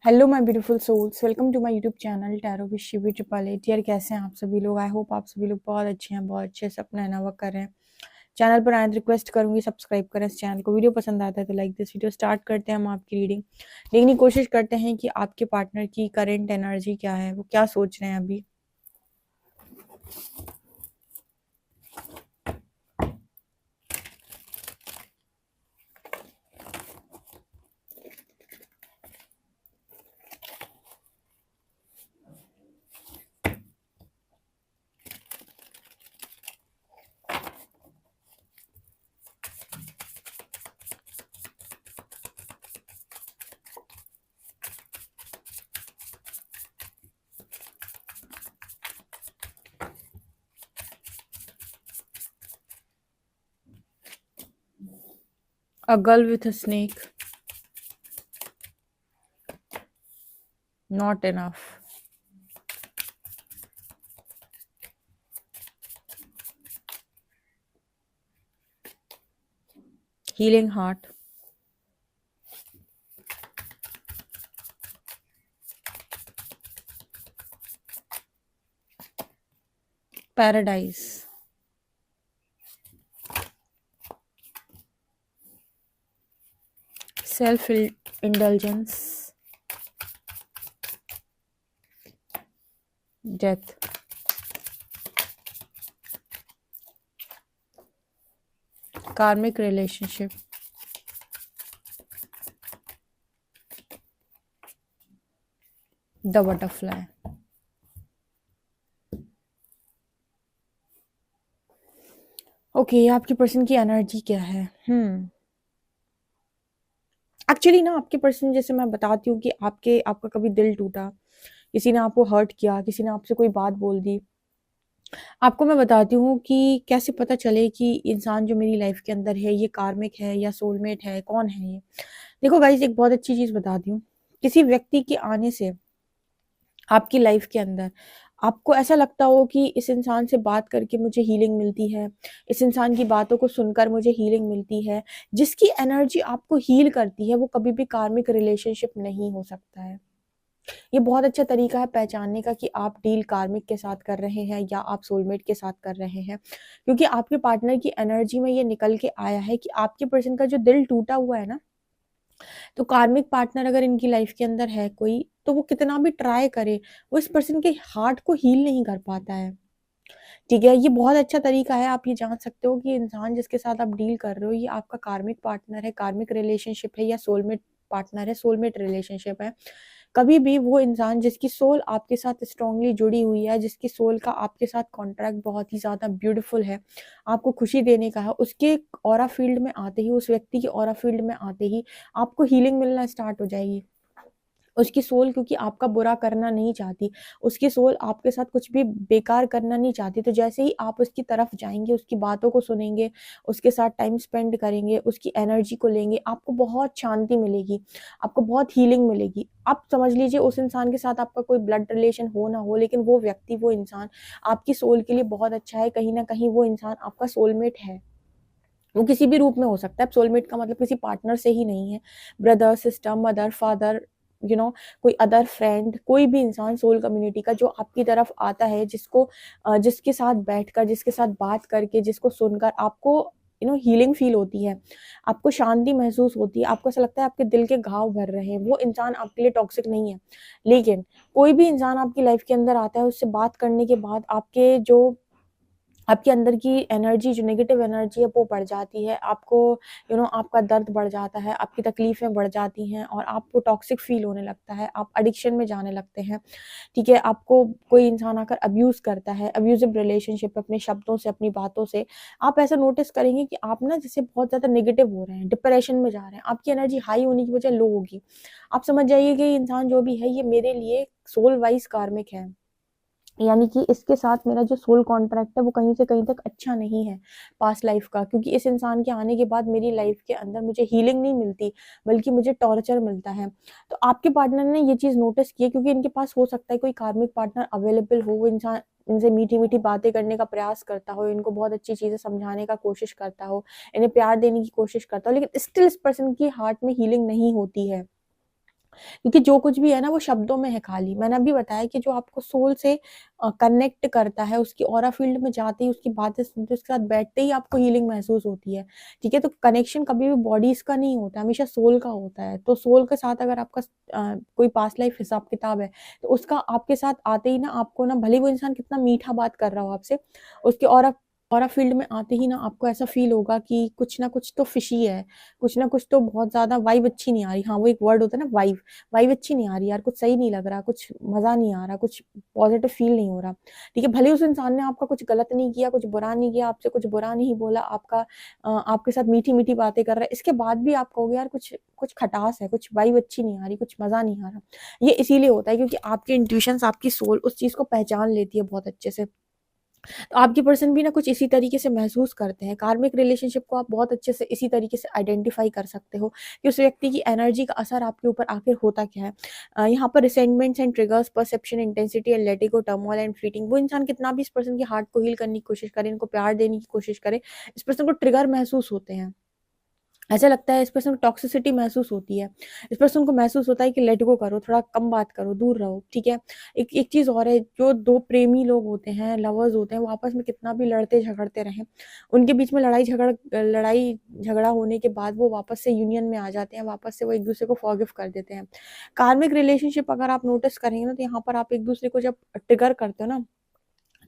Hello my beautiful souls, welcome to my YouTube channel tarot with Shivi triple eight. यार कैसे हैं आप सभी लोग? आई होप आप सभी लोग बहुत अच्छे हैं, बहुत अच्छे से अपना नया वर्क कर रहे हैं। चैनल पर आए तो रिक्वेस्ट करूंगी सब्सक्राइब करें इस चैनल को। वीडियो पसंद आता है तो लाइक दिस वीडियो। स्टार्ट करते हैं हम आपकी रीडिंग, देखने की कोशिश करते हैं कि आपके पार्टनर की करेंट एनर्जी क्या है, वो क्या सोच रहे हैं अभी। A girl with a snake, not enough. Healing heart, paradise, self indulgence, death, कार्मिक रिलेशनशिप, द बटरफ्लाई। ओके, आपके पर्सन की एनर्जी क्या है? एक्चुअली ना आपके पर्सन, जैसे मैं बताती हूँ कि आपका कभी दिल टूटा, किसी ने आपको हर्ट किया, किसी ने आपसे कोई बात बोल दी। आपको मैं बताती हूँ कि कैसे पता चले कि इंसान जो मेरी लाइफ के अंदर है ये कार्मिक है या सोलमेट है, कौन है ये। देखो गाइस, एक बहुत अच्छी चीज बताती हूँ। किसी व्यक्ति के आने से आपकी लाइफ के अंदर आपको ऐसा लगता हो कि इस इंसान से बात करके मुझे हीलिंग मिलती है, इस इंसान की बातों को सुनकर मुझे हीलिंग मिलती है, जिसकी एनर्जी आपको हील करती है, वो कभी भी कार्मिक रिलेशनशिप नहीं हो सकता है। ये बहुत अच्छा तरीका है पहचानने का कि आप डील कार्मिक के साथ कर रहे हैं या आप सोलमेट के साथ कर रहे हैं, क्योंकि आपके पार्टनर की एनर्जी में ये निकल के आया है कि आपके पर्सन का जो दिल टूटा हुआ है ना, तो कार्मिक पार्टनर अगर इनकी लाइफ के अंदर है कोई, तो वो कितना भी ट्राई करे, वो इस पर्सन के हार्ट को हील नहीं कर पाता है। ठीक है, ये बहुत अच्छा तरीका है। आप ये जान सकते हो कि इंसान जिसके साथ आप डील कर रहे हो ये आपका कार्मिक पार्टनर है, कार्मिक रिलेशनशिप है या सोलमेट पार्टनर है, सोलमेट रिलेशनशिप है। कभी भी वो इंसान जिसकी सोल आपके साथ स्ट्रांगली जुड़ी हुई है, जिसकी सोल का आपके साथ कॉन्ट्रैक्ट बहुत ही ज्यादा ब्यूटीफुल है, आपको खुशी देने का है, उसके ऑरा फील्ड में आते ही, उस व्यक्ति के ऑरा फील्ड में आते ही आपको हीलिंग मिलना स्टार्ट हो जाएगी। उसकी सोल क्योंकि आपका बुरा करना नहीं चाहती, उसकी सोल आपके साथ कुछ भी बेकार करना नहीं चाहती, तो जैसे ही आप उसकी तरफ जाएंगे, उसकी बातों को सुनेंगे, उसके साथ टाइम स्पेंड करेंगे, उसकी एनर्जी को लेंगे, आपको बहुत शांति मिलेगी, आपको बहुत हीलिंग मिलेगी। आप समझ लीजिए उस इंसान के साथ आपका कोई ब्लड रिलेशन हो ना हो, लेकिन वो व्यक्ति, वो इंसान आपकी सोल के लिए बहुत अच्छा है। कहीं ना कहीं वो इंसान आपका सोलमेट है। वो किसी भी रूप में हो सकता है। सोलमेट का मतलब किसी पार्टनर से ही नहीं है, brother, sister, mother, father, you know कोई अदर फ्रेंड, कोई भी इंसान सोल कम्युनिटी का जो आपकी तरफ आता है, जिसको जिसके साथ बैठकर, जिसके साथ बात करके, जिसको सुनकर आपको हीलिंग फील होती है, आपको शांति महसूस होती है, आपको ऐसा लगता है आपके दिल के घाव भर रहे हैं, वो इंसान आपके लिए टॉक्सिक नहीं है। लेकिन कोई भी इंसान आपकी लाइफ के अंदर आता है, उससे बात करने के बाद आपके अंदर की एनर्जी, जो नेगेटिव एनर्जी है वो बढ़ जाती है। आपको आपका दर्द बढ़ जाता है, आपकी तकलीफें बढ़ जाती हैं और आपको टॉक्सिक फील होने लगता है, आप एडिक्शन में जाने लगते हैं। ठीक है, आपको कोई इंसान आकर अब्यूज करता है, अब्यूजिव रिलेशनशिप, अपने शब्दों से, अपनी बातों से, आप ऐसा नोटिस करेंगे कि आप ना जैसे बहुत ज्यादा नेगेटिव हो रहे हैं, डिप्रेशन में जा रहे हैं, आपकी एनर्जी हाई होने की बजाय लो होगी। आप समझ जाइए कि ये इंसान जो भी है ये मेरे लिए सोल वाइज कार्मिक है, यानी कि इसके साथ मेरा जो सोल कॉन्ट्रैक्ट है वो कहीं से कहीं तक अच्छा नहीं है पास्ट लाइफ का, क्योंकि इस इंसान के आने के बाद मेरी लाइफ के अंदर मुझे हीलिंग नहीं मिलती, बल्कि मुझे टॉर्चर मिलता है। तो आपके पार्टनर ने ये चीज नोटिस की है, क्योंकि इनके पास हो सकता है कोई कार्मिक पार्टनर अवेलेबल हो, वो इंसान इनसे मीठी मीठी बातें करने का प्रयास करता हो, इनको बहुत अच्छी चीजें समझाने का कोशिश करता हो, इन्हें प्यार देने की कोशिश करता हो, लेकिन स्टिल इस पर्सन की हार्ट में हीलिंग नहीं होती है। क्योंकि जो कुछ भी है ना वो शब्दों में है खाली। मैंने अभी बताया कि जो आपको सोल से कनेक्ट करता है, उसकी ऑरा फील्ड में जाते ही, उसकी बातें सुनते, उसके साथ बैठते ही आपको हीलिंग महसूस होती है। ठीक है, तो कनेक्शन कभी भी बॉडीज का नहीं होता, हमेशा सोल का होता है। तो सोल के साथ अगर आपका कोई पास्ट लाइफ हिसाब किताब है, तो उसका आपके साथ आते ही ना आपको ना, भले वो इंसान कितना मीठा बात कर रहा हो आपसे, उसके ऑरा फील्ड में आते ही ना आपको ऐसा फील होगा कि कुछ ना कुछ तो फिशी है, कुछ ना कुछ तो बहुत ज्यादा वाइब अच्छी नहीं आ रही। हाँ, वो एक वर्ड होता है ना, वाइब। वाइब अच्छी नहीं आ रही यार, कुछ सही नहीं लग रहा, कुछ मजा नहीं आ रहा, कुछ पॉजिटिव फील नहीं हो रहा। ठीक है, भले उस इंसान ने आपका कुछ गलत नहीं किया, कुछ बुरा नहीं किया, आपसे कुछ बुरा नहीं बोला, आपके साथ मीठी मीठी बातें कर रहा है, इसके बाद भी आप कहोगे यार कुछ कुछ खटास है, कुछ वाइब अच्छी नहीं आ रही, कुछ मजा नहीं आ रहा। ये इसीलिए होता है क्योंकि आपकी इंट्यूशन, आपकी सोल उस चीज को पहचान लेती है बहुत अच्छे से। तो आपके पर्सन भी ना कुछ इसी तरीके से महसूस करते हैं। कार्मिक रिलेशनशिप को आप बहुत अच्छे से इसी तरीके से आइडेंटिफाई कर सकते हो कि उस व्यक्ति की एनर्जी का असर आपके ऊपर आखिर होता क्या है। यहाँ पर resentments and triggers, perception, intensity and letting go, turmoil and fleeting, वो इंसान कितना भी इस पर्सन के हार्ट को हील करने की कोशिश करे, इनको प्यार देने की कोशिश करे, इस पर्सन को ट्रिगर महसूस होते हैं। ऐसा लगता है इस पर्सन को टॉक्सिसिटी महसूस होती है, इस पर्सन को महसूस होता है कि लेट गो करो, थोड़ा कम बात करो, दूर रहो। ठीक है, एक एक चीज और है, जो दो प्रेमी लोग होते हैं, लवर्स होते हैं, वो आपस में कितना भी लड़ते झगड़ते रहें, उनके बीच में लड़ाई झगड़ा होने के बाद वो वापस से यूनियन में आ जाते हैं, वापस से वो एक दूसरे को फॉरगिव कर देते हैं। कार्मिक रिलेशनशिप अगर आप नोटिस करेंगे ना, तो यहाँ पर आप एक दूसरे को जब ट्रिगर करते हो ना,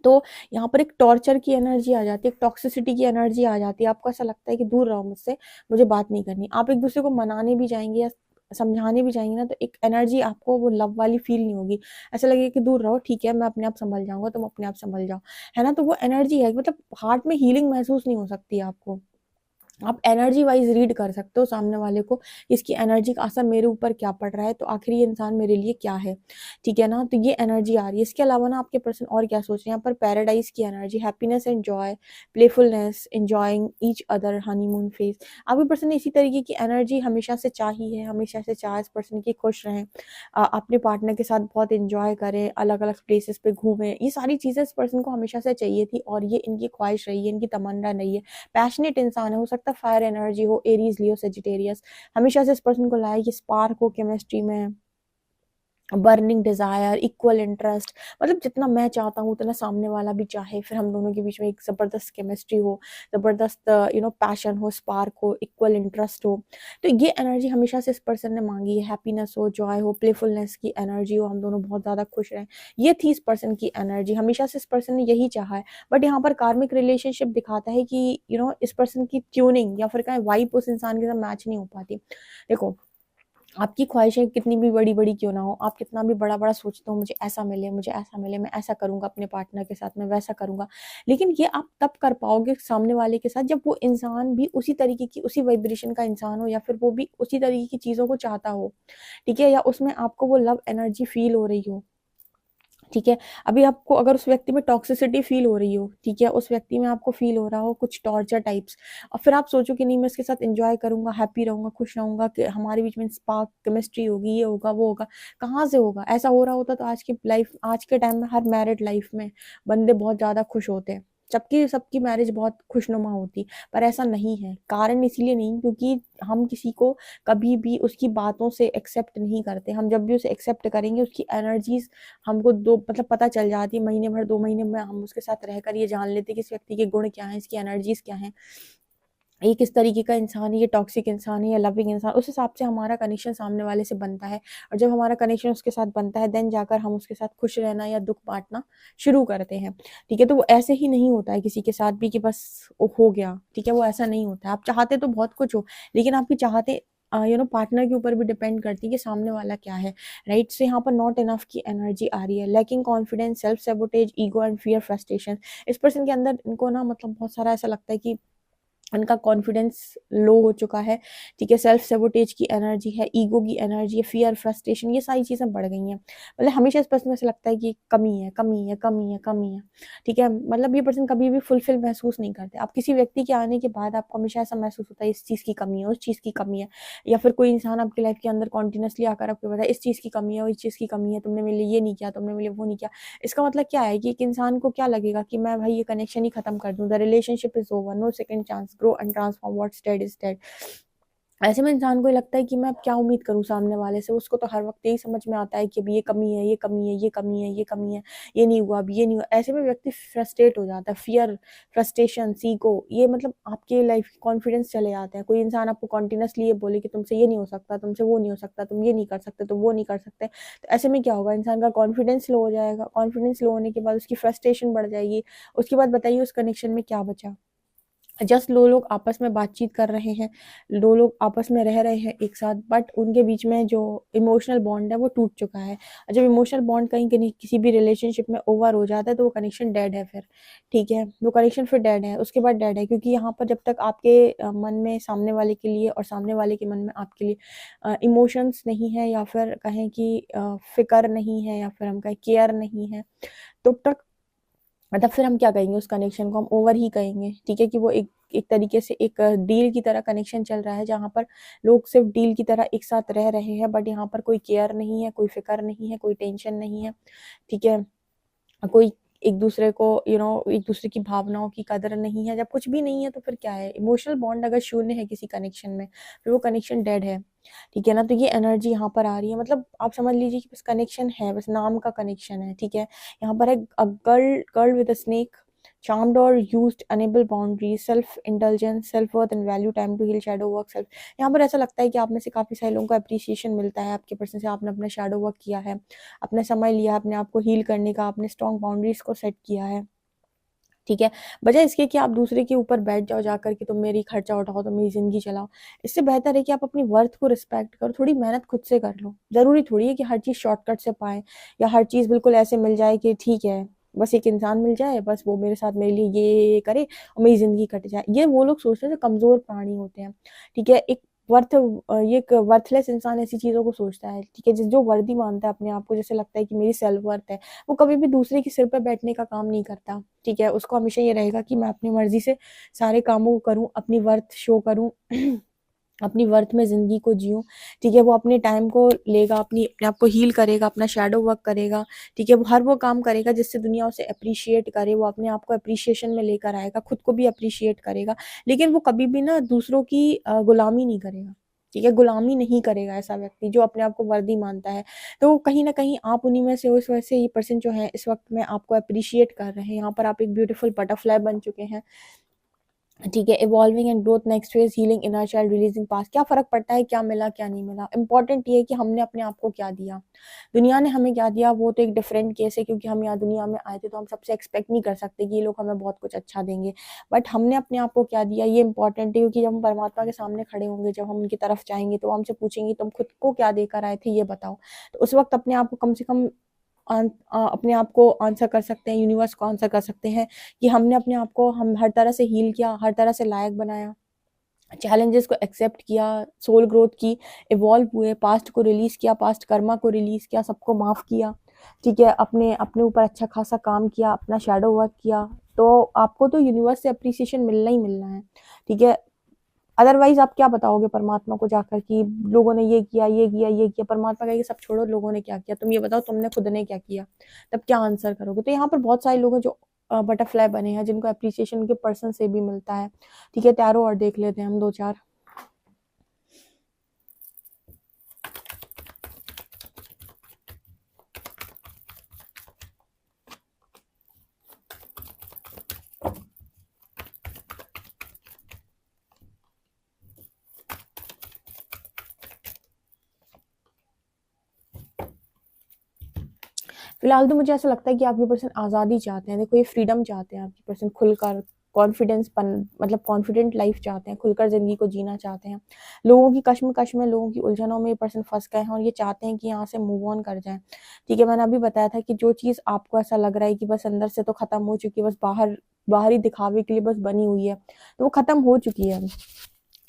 तो यहाँ पर एक टॉर्चर की एनर्जी आ जाती है, एक टॉक्सिसिटी की एनर्जी आ जाती है। आपको ऐसा लगता है कि दूर रहो मुझसे, मुझे बात नहीं करनी। आप एक दूसरे को मनाने भी जाएंगे या समझाने भी जाएंगे ना, तो एक एनर्जी आपको वो लव वाली फील नहीं होगी। ऐसा लगेगा कि दूर रहो, ठीक है, मैं अपने आप संभल जाऊंगा, तुम अपने आप संभल जाओ, है ना। तो वो एनर्जी है, मतलब हार्ट में हीलिंग महसूस नहीं हो सकती आपको। आप एनर्जी वाइज रीड कर सकते हो सामने वाले को, इसकी एनर्जी का असर मेरे ऊपर क्या पड़ रहा है, तो आखिर ये इंसान मेरे लिए क्या है। ठीक है ना, तो ये एनर्जी आ रही है। इसके अलावा ना आपके पर्सन और क्या सोच रहे हैं, यहाँ पर पैराडाइज की energy, happiness and Joy, playfulness, enjoying each other, honeymoon phase. आपके पर्सन ने इसी तरीके की एनर्जी हमेशा से चाही है, हमेशा से चाह इस पर्सन की खुश रहें, अपने पार्टनर के साथ बहुत इंजॉय करें, अलग अलग प्लेसेस पे घूमें, ये सारी चीजें इस पर्सन को हमेशा से चाहिए थी, और ये इनकी ख्वाहिश रही है, इनकी तमन्ना रही है। पैशनेट इंसान है, हो सकता है फायर एनर्जी हो, एरीज, लियो, सेजिटेरियस, हमेशा से इस पर्सन को लाए कि स्पार्क हो केमिस्ट्री में, बर्निंग डिजायर, इक्वल इंटरेस्ट, मतलब जितना मैं चाहता हूँ उतना सामने वाला भी चाहे, फिर हम दोनों के बीच में एक जबरदस्त केमिस्ट्री हो, जबरदस्त पैशन हो, स्पार्क हो, इक्वल इंटरेस्ट हो। तो ये एनर्जी हमेशा से इस पर्सन ने मांगी है, हैप्पीनेस हो, जॉय हो, प्लेफुलनेस की एनर्जी हो, हम दोनों बहुत ज्यादा खुश रहें, ये थी इस पर्सन की एनर्जी, हमेशा से इस पर्सन ने यही चाहा है। बट यहाँ पर कार्मिक रिलेशनशिप दिखाता है कि इस पर्सन की ट्यूनिंग या फिर कहें वाइब उस इंसान के साथ मैच नहीं हो पाती। देखो, आपकी ख्वाहिशें कितनी भी बड़ी बड़ी क्यों ना हो, आप कितना भी बड़ा बड़ा सोचते हो, मुझे ऐसा मिले, मुझे ऐसा मिले, मैं ऐसा करूंगा अपने पार्टनर के साथ, मैं वैसा करूंगा, लेकिन ये आप तब कर पाओगे सामने वाले के साथ जब वो इंसान भी उसी तरीके की, उसी वाइब्रेशन का इंसान हो, या फिर वो भी उसी तरीके की चीजों को चाहता हो। ठीक है, या उसमें आपको वो लव एनर्जी फील हो रही हो। ठीक है, अभी आपको अगर उस व्यक्ति में टॉक्सिसिटी फील हो रही हो, ठीक है, उस व्यक्ति में आपको फील हो रहा हो कुछ टॉर्चर टाइप्स, और फिर आप सोचो कि नहीं, मैं इसके साथ एंजॉय करूंगा, हैप्पी रहूंगा, खुश रहूंगा, कि हमारे बीच में स्पार्क केमिस्ट्री होगी, ये होगा, वो होगा, कहाँ से होगा। ऐसा हो रहा होता तो आज की लाइफ, आज के टाइम में हर मैरिड लाइफ में बंदे बहुत ज्यादा खुश होते हैं, सबकी सबकी मैरिज बहुत खुशनुमा होती। पर ऐसा नहीं है, कारण इसीलिए नहीं क्योंकि हम किसी को कभी भी उसकी बातों से एक्सेप्ट नहीं करते। हम जब भी उसे एक्सेप्ट करेंगे, उसकी एनर्जीज हमको दो मतलब पता चल जाती है, महीने भर 2 महीने में हम उसके साथ रहकर ये जान लेते हैं कि इस व्यक्ति के गुण क्या हैं, इसकी एनर्जीज क्या हैं, ये किस तरीके का इंसान है, ये टॉक्सिक इंसान है या लविंग इंसान। उस हिसाब से हमारा कनेक्शन सामने वाले से बनता है, और जब हमारा कनेक्शन उसके साथ बनता है, देन जाकर हम उसके साथ खुश रहना या दुख बांटना शुरू करते हैं। ठीक है, तो वो ऐसे ही नहीं होता है किसी के साथ भी कि बस वो हो गया। ठीक है, वो ऐसा नहीं होता है। आप चाहते तो बहुत कुछ हो, लेकिन आपकी चाहते पार्टनर के ऊपर भी डिपेंड करती है कि सामने वाला क्या है। राइट, से यहाँ पर नॉट इनफ की एनर्जी आ रही है, lacking confidence, self sabotage, ego and fear, frustration. इस पर्सन के अंदर इनको ना मतलब बहुत सारा ऐसा लगता है कि उनका कॉन्फिडेंस लो हो चुका है। ठीक है, सेल्फ सेबोटेज की एनर्जी है, ईगो की एनर्जी है, फियर, फ्रस्ट्रेशन, ये सारी चीजें बढ़ गई हैं। मतलब हमेशा इस पर्सन में से लगता है कि कमी है, कमी है, कमी है, कमी है। ठीक है, मतलब ये पर्सन कभी भी फुलफिल महसूस नहीं करते। आप किसी व्यक्ति के आने के बाद आपको हमेशा ऐसा महसूस होता है इस चीज की कमी है, उस चीज की कमी है, या फिर कोई इंसान आपकी लाइफ के अंदर कॉन्टिन्यूसली आकर आपको बताए इस चीज की कमी है, इस चीज की कमी है, तुमने मेरे लिए ये नहीं किया, तुमने मेरे लिए वो नहीं किया। इसका मतलब क्या है कि एक इंसान को क्या लगेगा कि मैं भाई ये कनेक्शन ही खत्म कर दूं, the relationship is over, no second chance, grow and transform, what stayed is dead. ऐसे में इंसान को ये लगता है कि मैं अब क्या उम्मीद करूँ सामने वाले से। उसको तो हर वक़्त यही समझ में आता है कि अभी ये कमी है, ये कमी है, ये कमी है, ये कमी है, ये नहीं हुआ, अभी ये नहीं हुआ। ऐसे में व्यक्ति फ्रस्ट्रेट हो जाता है। फ़ियर, फ्रस्ट्रेशन, ईगो, ये मतलब आपके लाइफ़ की कॉन्फिडेंस चले जाते हैं। कोई इंसान आपको कंटीन्यूअसली ये बोले कि तुमसे ये नहीं हो सकता, तुमसे वो नहीं हो सकता, तुम ये नहीं कर सकते, तुम वो नहीं कर सकते। तो ऐसे में क्या होगा, इंसान का कॉन्फिडेंस लो हो जाएगा। कॉन्फिडेंस लो होने के बाद उसकी फ्रस्ट्रेशन बढ़ जाएगी। उसके बाद बताइए उस कनेक्शन में क्या बचा? जस्ट 2 लोग आपस में बातचीत कर रहे हैं, 2 लोग आपस में रह रहे हैं एक साथ, बट उनके बीच में जो इमोशनल बॉन्ड है वो टूट चुका है। और जब इमोशनल बॉन्ड कहीं कहीं किसी भी रिलेशनशिप में ओवर हो जाता है तो वो कनेक्शन डेड है फिर, ठीक है? वो कनेक्शन फिर डेड है, उसके बाद डेड है, क्योंकि यहाँ पर जब तक आपके मन में सामने वाले के लिए और सामने वाले के मन में आपके लिए इमोशंस नहीं है, या फिर कहें कि फ़िक्र नहीं है, या फिर हम कहें केयर नहीं है, तब तक मतलब फिर हम क्या कहेंगे, उस कनेक्शन को हम ओवर ही कहेंगे, ठीक है? कि वो एक एक तरीके से एक डील की तरह कनेक्शन चल रहा है, जहाँ पर लोग सिर्फ डील की तरह एक साथ रह रहे हैं, बट यहाँ पर कोई केयर नहीं है, कोई फिक्र नहीं है, कोई टेंशन नहीं है, ठीक है? कोई एक दूसरे को एक दूसरे की भावनाओं की कदर नहीं है। जब कुछ भी नहीं है तो फिर क्या है? इमोशनल बॉन्ड अगर शून्य है किसी कनेक्शन में, फिर वो कनेक्शन डेड है, ठीक है ना? तो ये एनर्जी यहाँ पर आ रही है, मतलब आप समझ लीजिए कि बस कनेक्शन है, बस नाम का कनेक्शन है, ठीक है? यहाँ पर है a girl girl with a snake, charmed or used enable boundaries, self indulgence, self worth and value, time to heal, shadow work, self। यहाँ पर ऐसा लगता है कि आप में से काफ़ी सारे लोगों को एप्रिसिएशन मिलता है आपके पर्सन से, आपने अपना शैडो वर्क किया है, अपना समय लिया अपने आप को हील करने का, आपने स्ट्रॉन्ग बाउंड्रीज को सेट किया है, ठीक है? बजाय इसके कि आप दूसरे के ऊपर बैठ जाओ जाकर कि तुम मेरी खर्चा उठाओ, तुम मेरी ज़िंदगी चलाओ। इससे बेहतर है कि आप अपनी वर्थ को रिस्पेक्ट करो, थोड़ी मेहनत खुद से कर लो। ज़रूरी थोड़ी है कि हर चीज़ शॉर्टकट से पाएँ, या हर चीज़ बिल्कुल ऐसे मिल जाए कि ठीक है, बस एक इंसान मिल जाए, बस वो मेरे साथ मेरे लिए ये करे और मेरी ज़िंदगी कट जाए। ये वो लोग सोचते हैं जो कमज़ोर प्राणी होते हैं, ठीक है? ये एक वर्थलेस इंसान ऐसी चीज़ों को सोचता है, ठीक है? जो वर्दी मानता है अपने आप को, जैसे लगता है कि मेरी सेल्फ वर्थ है, वो कभी भी दूसरे के सिर पे बैठने का काम नहीं करता, ठीक है? उसको हमेशा ये रहेगा कि मैं अपनी मर्ज़ी से सारे कामों को करूँ, अपनी वर्थ शो करूँ, अपनी वर्थ में ज़िंदगी को जिऊँ, ठीक है? वो अपने टाइम को लेगा, अपने आप को हील करेगा, अपना शैडो वर्क करेगा, ठीक है? वो हर वो काम करेगा जिससे दुनिया उसे एप्रिशिएट करे, वो अपने आप को एप्रिशिएशन में लेकर आएगा, खुद को भी एप्रिशिएट करेगा, लेकिन वो कभी भी ना दूसरों की गुलामी नहीं करेगा, ठीक है? गुलामी नहीं करेगा ऐसा व्यक्ति जो अपने आप को वर्दी मानता है। तो कहीं न कहीं आप उन्हीं में से हो, इस वजह से ये पर्सन जो है इस वक़्त में आपको एप्रिशिएट कर रहे हैं। यहाँ पर आप एक ब्यूटीफुल बटरफ्लाई बन चुके हैं, ठीक है? Evolving and growth, next phase, healing inner child, releasing past. क्या फ़र्क पड़ता है क्या मिला, क्या नहीं मिला? इम्पोर्टेंट ये है कि हमने अपने आप को क्या दिया। दुनिया ने हमें क्या दिया वो तो एक डिफरेंट केस है, क्योंकि हम यहाँ दुनिया में आए थे तो हम सबसे एक्सपेक्ट नहीं कर सकते कि ये लोग हमें बहुत कुछ अच्छा देंगे। बट हमने अपने आप को क्या दिया ये इम्पोर्टेंट है, क्योंकि जब हम परमात्मा के सामने खड़े होंगे, जब हम उनकी तरफ जाएँगे तो वो हमसे पूछेंगे तुम खुद को क्या देकर आए थे ये बताओ। तो उस वक़्त अपने आप को कम से कम अपने आप को आंसर कर सकते हैं, यूनिवर्स को आंसर कर सकते हैं कि हमने अपने आप को हम हर तरह से हील किया, हर तरह से लायक बनाया, चैलेंजेस को एक्सेप्ट किया, सोल ग्रोथ की, इवॉल्व हुए, पास्ट को रिलीज़ किया, पास्ट कर्मा को रिलीज़ किया, सबको माफ़ किया, ठीक है? अपने अपने ऊपर अच्छा खासा काम किया, अपना शैडो वर्क किया, तो आपको तो यूनिवर्स से एप्रिसिएशन मिलना ही मिलना है, ठीक है? अदरवाइज़ आप क्या बताओगे परमात्मा को जाकर कि लोगों ने ये किया, ये किया, ये किया। परमात्मा कहेगा सब छोड़ो, लोगों ने क्या किया? तुम ये बताओ तुमने खुद ने क्या किया? तब क्या आंसर करोगे? तो यहाँ पर बहुत सारे लोग हैं जो बटरफ्लाई बने हैं, जिनको एप्रिसिएशन उनके पर्सन से भी मिलता है, ठीक है? टैरो और देख लेते हैं हम 2-4। फिलहाल तो मुझे ऐसा लगता है कि आपके पर्सन आज़ादी चाहते हैं, देखो ये फ्रीडम चाहते हैं आपके पर्सन, खुलकर मतलब कॉन्फिडेंट लाइफ चाहते हैं, खुलकर ज़िंदगी को जीना चाहते हैं। लोगों की कश्मकश में, लोगों की उलझनों में ये पर्सन फँस गए हैं और ये चाहते हैं कि यहाँ से मूव ऑन कर जाएँ, ठीक है? मैंने अभी बताया था कि जो चीज़ आपको ऐसा लग रहा है कि बस अंदर से तो ख़त्म हो चुकी है, बस बाहरी दिखावे के लिए बस बनी हुई है, तो वो ख़त्म हो चुकी है।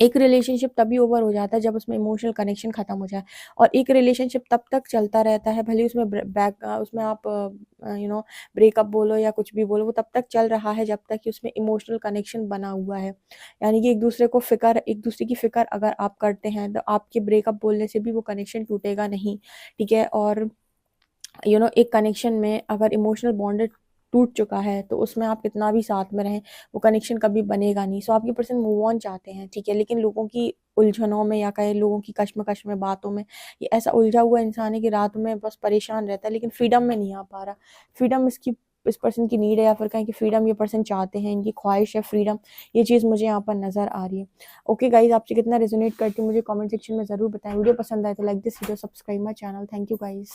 एक रिलेशनशिप तभी ओवर हो जाता है जब उसमें इमोशनल कनेक्शन खत्म हो जाए, और एक रिलेशनशिप तब तक चलता रहता है, भले उसमें आप ब्रेकअप बोलो या कुछ भी बोलो, वो तब तक चल रहा है जब तक कि उसमें इमोशनल कनेक्शन बना हुआ है। यानी कि एक दूसरे की फिक्र अगर आप करते हैं तो आपके ब्रेकअप बोलने से भी वो कनेक्शन टूटेगा नहीं, ठीक है? और एक कनेक्शन में अगर इमोशनल बॉन्डेड टूट चुका है, तो उसमें आप कितना भी साथ में रहें वो कनेक्शन कभी बनेगा नहीं। सो आपके पर्सन मूव ऑन चाहते हैं, ठीक है, लेकिन लोगों की उलझनों में या कहे लोगों की कश्मकश में, बातों में, ये ऐसा उलझा हुआ इंसान है कि रात में बस परेशान रहता है लेकिन फ्रीडम में नहीं आ पा रहा। फ्रीडम इस पर्सन की नीड है, या फिर कहें कि फ्रीडम ये पर्सन चाहते हैं, इनकी ख्वाहिश है फ्रीडम, ये चीज़ मुझे यहाँ पर नज़र आ रही है। ओके गाइज, आपसे कितना रेजोनेट करती है मुझे कमेंट सेक्शन में ज़रूर बताएं। वीडियो पसंद आए तो like this video, subscribe my channel. Thank you guys.